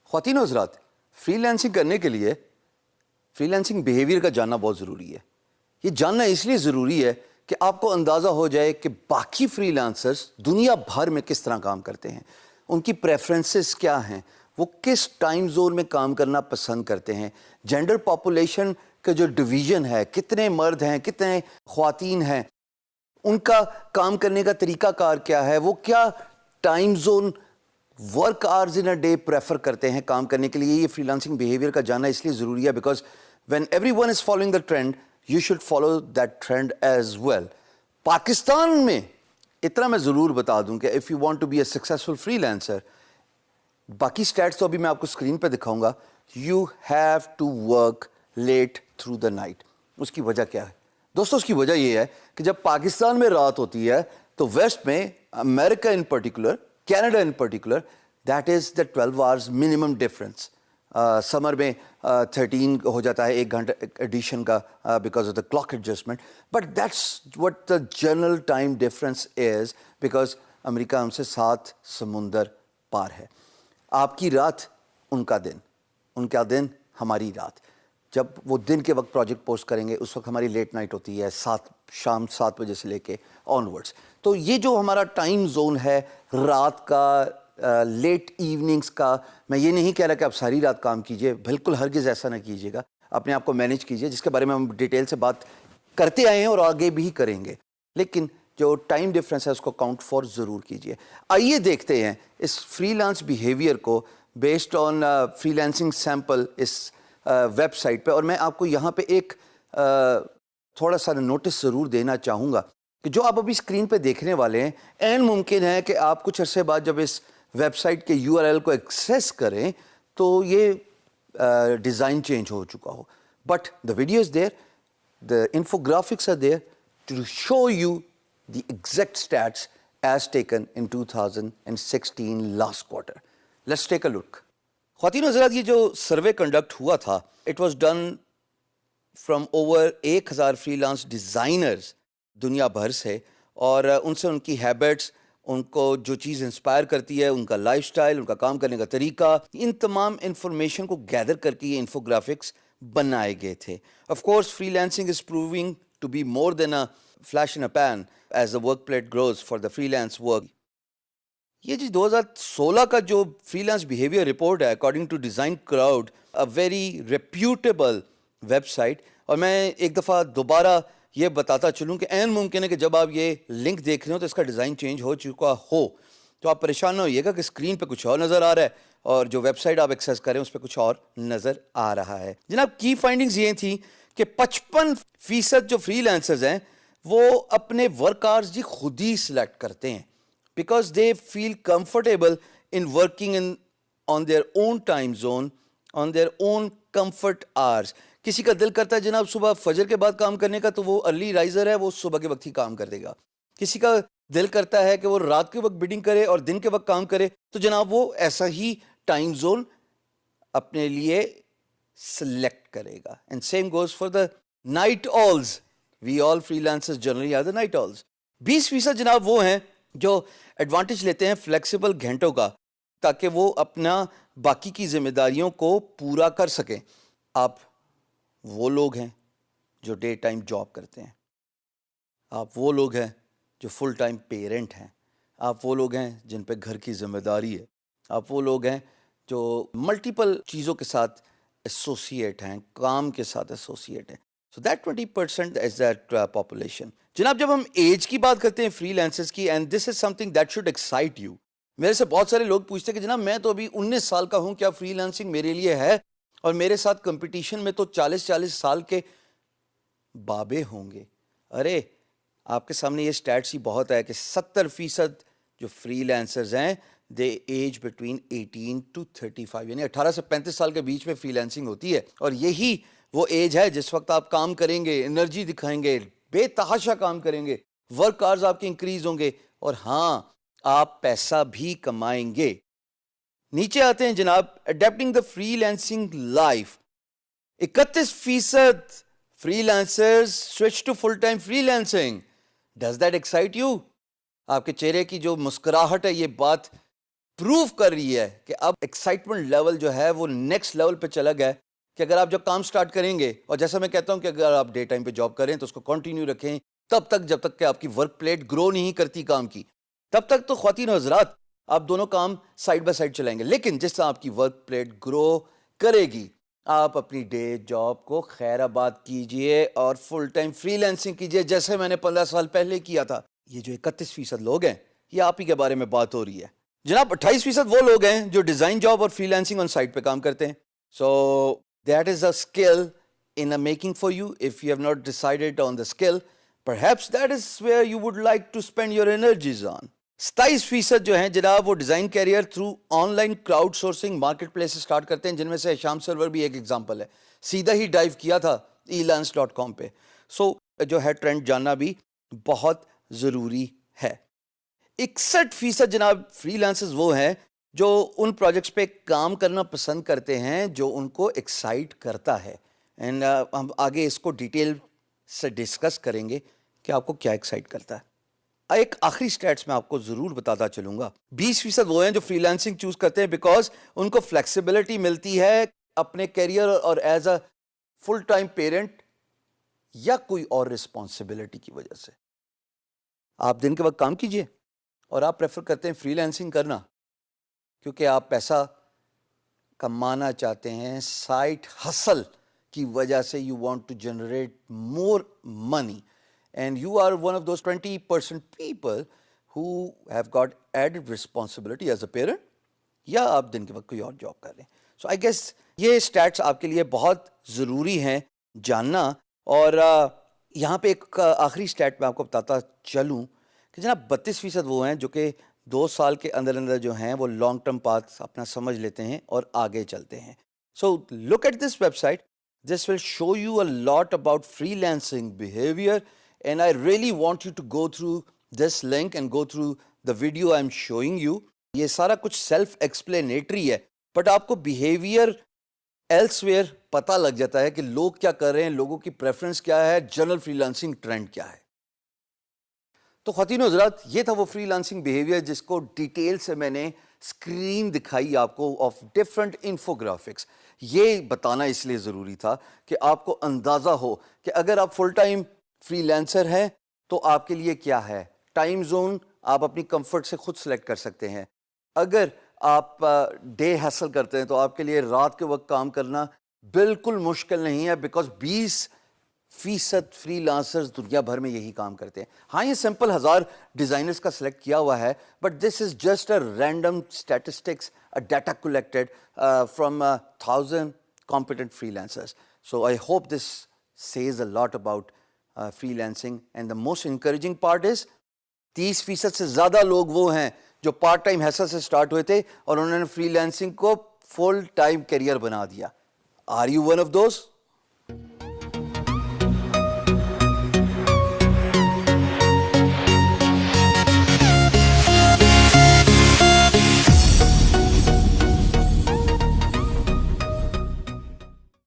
خواتین و حضرات، فری لانسنگ کرنے کے لیے فری لانسنگ بیہیویئر کا جاننا بہت ضروری ہے. یہ جاننا اس لیے ضروری ہے کہ آپ کو اندازہ ہو جائے کہ باقی فری لانسرز دنیا بھر میں کس طرح کام کرتے ہیں، ان کی پریفرنسز کیا ہیں، وہ کس ٹائم زون میں کام کرنا پسند کرتے ہیں، جینڈر پاپولیشن کا جو ڈویژن ہے، کتنے مرد ہیں کتنے خواتین ہیں، ان کا کام کرنے کا طریقہ کار کیا ہے، وہ کیا time zone work hours in a day prefer کرتے ہیں کام کرنے کے لیے. یہ فری لانسنگ بیہیویئر کا جاننا اس لیے ضروری ہے because when everyone is following the trend you should follow that trend as well. Pakistan میں اتنا میں ضرور بتا دوں کہ if you want to be a successful freelancer, باقی اسٹیٹس تو ابھی میں آپ کو اسکرین پہ دکھاؤں گا، you have to work late through the night. اس کی وجہ کیا ہے دوستو؟ اس کی وجہ یہ ہے کہ جب پاکستان میں رات ہوتی ہے تو ویسٹ میں، امریکہ in particular, Canada in particular, that is the 12 hours minimum difference. Summer میں 13 ہو جاتا ہے، 1 گھنٹہ ایڈیشن کا because of the clock adjustment, but that's what the general time difference is because امریکہ ہم سے 7 سمندر پار ہے. آپ کی رات ان کا دن، ان کا دن ہماری رات. جب وہ دن کے وقت پروجیکٹ پوسٹ کریں گے اس وقت ہماری لیٹ نائٹ ہوتی ہے، شام 7 بجے سے لے کے آنورڈس. تو یہ جو ہمارا ٹائم زون ہے رات کا، لیٹ ایوننگز کا، میں یہ نہیں کہہ رہا کہ آپ ساری رات کام کیجئے، بالکل ہرگز ایسا نہ کیجیے گا. اپنے آپ کو مینیج کیجئے، جس کے بارے میں ہم ڈیٹیل سے بات کرتے آئے ہیں اور آگے بھی کریں گے، لیکن جو ٹائم ڈفرینس ہے اس کو کاؤنٹ فار ضرور کیجئے. آئیے دیکھتے ہیں اس فری لانس بیہیویئر کو based on freelancing sample اس ویب سائٹ پہ. اور میں آپ کو یہاں پہ ایک تھوڑا سا نوٹس ضرور دینا چاہوں گا کہ جو آپ ابھی اسکرین پہ دیکھنے والے ہیں، عین ممکن ہے کہ آپ کچھ عرصے بعد جب اس ویب سائٹ کے URL کو ایکسیس کریں تو یہ ڈیزائن چینج ہو چکا ہو. But the video is there, the infographics are there to show you the exact stats as taken in 2016 last quarter. Let's take a look. خواتین و حضرات، یہ جو سروے کنڈکٹ ہوا تھا، it was done from over 1000 freelance designers دنیا بھر سے، اور ان سے ان کی ہیبٹس، ان کو جو چیز انسپائر کرتی ہے، ان کا لائف سٹائل، ان کا کام کرنے کا طریقہ، ان تمام انفارمیشن کو گیدر کر کے یہ انفوگرافکس بنائے گئے تھے. Of course freelancing is proving to be more than a flash in a pan as the workplace grows for the freelance work. یہ جی 2016 کا جو فری لانس بیہیویئر رپورٹ ہے according to Design Crowd, a very reputable website. اور میں ایک دفعہ دوبارہ یہ بتاتا چلوں کہ عین ممکن ہے کہ جب آپ یہ لنک دیکھ رہے ہو تو اس کا ڈیزائن چینج ہو چکا ہو، تو آپ پریشان نہ ہوئیے گا کہ اسکرین پہ کچھ اور نظر آ رہا ہے اور جو ویب سائٹ آپ ایکسیس کریں اس پہ کچھ اور نظر آ رہا ہے. جناب کی فائنڈنگز یہ تھیں کہ 55% جو فری لانسرز ہیں وہ اپنے ورک آورز جی خود ہی سلیکٹ کرتے ہیں because they feel comfortable in working on their own time zone, on their own comfort hours. کسی کا دل کرتا ہے جناب صبح فجر کے بعد کام کرنے کا تو وہ ارلی رائزر ہے، وہ صبح کے وقت ہی کام کر دے گا. کسی کا دل کرتا ہے کہ وہ رات کے وقت بیڈنگ کرے اور دن کے وقت کام کرے تو جناب وہ ایسا ہی ٹائم زون اپنے لیے سلیکٹ کرے گا. And same goes for the night owls. We all freelancers generally are the night owls. 20% جناب وہ ہیں جو ایڈوانٹیج لیتے ہیں فلیکسیبل گھنٹوں کا تاکہ وہ اپنا باقی کی ذمہ داریوں کو پورا کر سکیں. آپ وہ لوگ ہیں جو ڈے ٹائم جاب کرتے ہیں، آپ وہ لوگ ہیں جو فل ٹائم پیرنٹ ہیں، آپ وہ لوگ ہیں جن پہ گھر کی ذمہ داری ہے، آپ وہ لوگ ہیں جو ملٹیپل چیزوں کے ساتھ ایسوسیٹ ہیں، کام کے ساتھ ایسوسیٹ ہیں. So that 20% is that population. جناب جب ہم ایج کی بات کرتے ہیں فری لانسرز کی، and this is some thing that should excite you. میرے سے بہت سارے لوگ پوچھتے ہیں کہ جناب میں تو ابھی 19 سال کا ہوں، کیا فری لانسنگ میرے لیے ہے؟ اور میرے ساتھ کمپٹیشن میں تو 40 سال کے بابے ہوں گے. ارے آپ کے سامنے یہ سٹیٹس ہی بہت ہے کہ 70% جو فری لانسرز ہیں دے ایج بٹوین 18 to 35، یعنی 18 سے 35 سال کے بیچ میں فری لانسنگ ہوتی ہے. اور یہی وہ ایج ہے جس وقت آپ کام کریں گے، انرجی دکھائیں گے، بے تحاشا کام کریں گے، ورک آورز آپ کے انکریز ہوں گے، اور ہاں آپ پیسہ بھی کمائیں گے. نیچے آتے ہیں جناب, adapting the freelancing life. 31% freelancers switch to full time freelancing. Does that excite you? آپ کے چہرے کی جو مسکراہٹ ہے یہ بات پروو کر رہی ہے کہ اب ایکسائٹمنٹ لیول جو ہے وہ نیکسٹ لیول پہ چلا گیا ہے, کہ اگر آپ جب کام سٹارٹ کریں گے, اور جیسا میں کہتا ہوں کہ اگر آپ ڈے ٹائم پہ جاب کریں تو اس کو کنٹینیو رکھیں تب تک جب تک کہ آپ کی ورک پلیٹ گرو نہیں کرتی کام کی, تب تک تو خواتین و حضرات آپ دونوں کام سائڈ بائی سائڈ چلائیں گے. لیکن جس طرح آپ کی ورک پلیٹ گرو کرے گی, آپ اپنی ڈے جاب کو خیر آباد کیجئے اور فل ٹائم فری لینسنگ کیجئے, جیسے میں نے 15 سال پہلے کیا تھا. یہ جو 31% لوگ ہیں, یہ آپ ہی کے بارے میں بات ہو رہی ہے جناب. 28% وہ لوگ ہیں جو ڈیزائن جاب اور فری لینسنگ آن سائٹ پہ کام کرتے ہیں. So that is a skill in a making for you. If you have not decided on the skill, perhaps that is where you would like to spend your energies on. 27% جو ہیں جناب وہ design career through online crowdsourcing marketplace start کرتے ہیں, جن میں سے شام سرور بھی ایک ایگزامپل ہے. سیدھا ہی ڈائیو کیا تھا elance.com پہ. سو جو ہے ٹرینڈ جاننا بھی بہت ضروری ہے. 61% جناب فری لانسرز وہ ہیں جو ان پروجیکٹس پہ کام کرنا پسند کرتے ہیں جو ان کو ایکسائٹ کرتا ہے. اینڈ ہم آگے اس کو ڈیٹیل سے ڈسکس کریں گے کہ آپ کو کیا ایکسائٹ کرتا ہے. ایک آخری سٹیٹس میں آپ کو ضرور بتاتا چلوں گا. 20% وہ ہیں جو فری لانسنگ چوز کرتے ہیں بیکاز ان کو فلیکسیبلٹی ملتی ہے اپنے کیریئر اور as a full time parent یا کوئی اور رسپانسبلٹی کی وجہ سے. آپ دن کے وقت کام کیجئے اور آپ پریفر کرتے ہیں فری لینسنگ کرنا کیونکہ آپ پیسہ کمانا چاہتے ہیں. سائٹ ہسل کی وجہ سے you want to generate more money and you are one of those 20% people who have got added responsibility as a parent, یا آپ دن کے وقت کوئی اور جاب کر رہے ہیں. So I guess یہ stats آپ کے لیے بہت ضروری ہیں جاننا. اور یہاں پہ ایک آخری stat میں آپ کو بتاتا چلوں کہ جناب 32% وہ ہیں جو کہ 2 سال کے اندر جو ہیں وہ لانگ ٹرم پاتھ اپنا سمجھ لیتے ہیں اور آگے چلتے ہیں. So look at this website. This will show you a lot about freelancing behavior and I really want you to go through this link and go through the video I'm showing you. یہ سارا کچھ self explanatory ہے but آپ کو behaviour else where پتہ لگ جاتا ہے کہ لوگ کیا کر رہے ہیں, لوگوں کی پریفرنس کیا ہے, جنرل فری لانسنگ ٹرینڈ کیا ہے. تو خواتین و حضرات یہ تھا وہ فری لانسنگ بیہیویئر جس کو ڈیٹیل سے میں نے اسکرین دکھائی آپ کو آف ڈفرنٹ انفوگرافکس. یہ بتانا اس لیے ضروری تھا کہ آپ کو اندازہ ہو کہ اگر آپ فل ٹائم فری لینسر ہیں تو آپ کے لیے کیا ہے. ٹائم زون آپ اپنی کمفرٹ سے خود سلیکٹ کر سکتے ہیں. اگر آپ ڈے ہیسل کرتے ہیں تو آپ کے لیے رات کے وقت کام کرنا بالکل مشکل نہیں ہے بیکاز 20% فری لانسرز دنیا بھر میں یہی کام کرتے ہیں. ہاں یہ سمپل 1000 ڈیزائنرز کا سلیکٹ کیا ہوا ہے but this is just a random statistics, a data collected from 1000 competent freelancers. So I hope this says a lot about freelancing and the most encouraging part is 30% سے زیادہ لوگ وہ ہیں جو پارٹ ٹائم ہیسل سے start ہوئے تھے اور انہوں نے فری لینسنگ کو فل ٹائم کیریئر بنا دیا. Are you one of those?